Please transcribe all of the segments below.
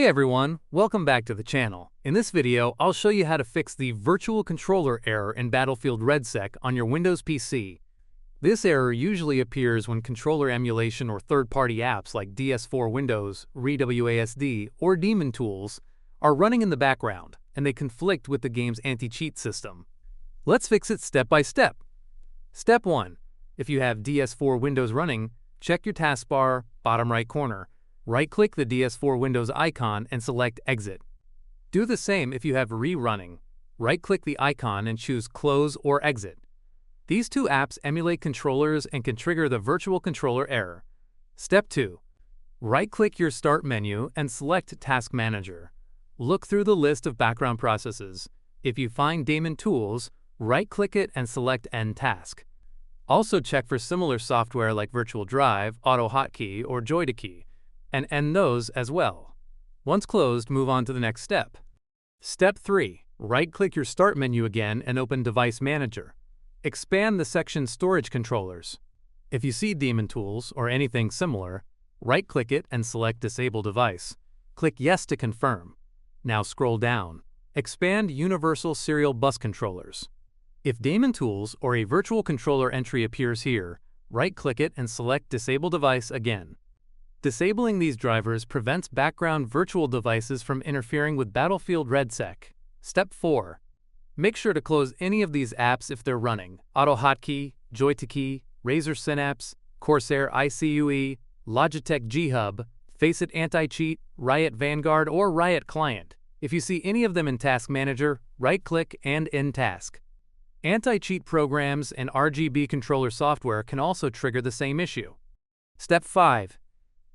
Hey everyone, welcome back to the channel. In this video, I'll show you how to fix the virtual controller error in Battlefield RedSec on your Windows PC. This error usually appears when controller emulation or third-party apps like DS4 Windows, ReWASD, or Daemon Tools are running in the background, and they conflict with the game's anti-cheat system. Let's fix it step by step. Step 1. If you have DS4 Windows running, check your taskbar, bottom right corner. Right-click the DS4 Windows icon and select Exit. Do the same if you have RE running. Right-click the icon and choose Close or Exit. These two apps emulate controllers and can trigger the virtual controller error. Step 2. Right-click your Start menu and select Task Manager. Look through the list of background processes. If you find Daemon Tools, right-click it and select End Task. Also check for similar software like Virtual Drive, Auto Hotkey, or Joy-to-Key, and end those as well. Once closed, move on to the next step. Step 3. Right-click your Start menu again and open Device Manager. Expand the section Storage Controllers. If you see Daemon Tools or anything similar, right-click it and select Disable Device. Click Yes to confirm. Now scroll down. Expand Universal Serial Bus Controllers. If Daemon Tools or a virtual controller entry appears here, right-click it and select Disable Device again. Disabling these drivers prevents background virtual devices from interfering with Battlefield RedSec. Step 4. Make sure to close any of these apps if they're running: Auto Hotkey, Joy-to-Key, Razer Synapse, Corsair ICUE, Logitech G-Hub, Faceit Anti-Cheat, Riot Vanguard, or Riot Client. If you see any of them in Task Manager, right-click and End Task. Anti-cheat programs and RGB controller software can also trigger the same issue. Step 5.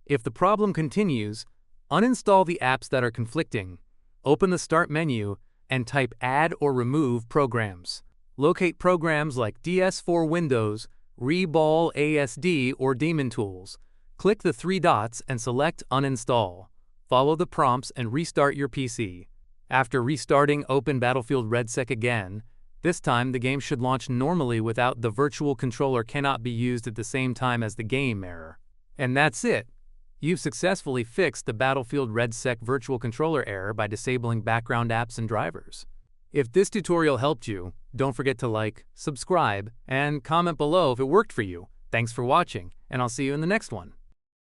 If the problem continues, uninstall the apps that are conflicting, open the Start menu, and type Add or Remove Programs. Locate programs like DS4 Windows, ReWASD, or Daemon Tools. Click the three dots and select Uninstall. Follow the prompts and restart your PC. After restarting, open Battlefield RedSec again. This time, the game should launch normally without the virtual controller cannot be used at the same time as the game error. And that's it. You've successfully fixed the Battlefield RedSec virtual controller error by disabling background apps and drivers. If this tutorial helped you, don't forget to like, subscribe, and comment below if it worked for you. Thanks for watching, and I'll see you in the next one.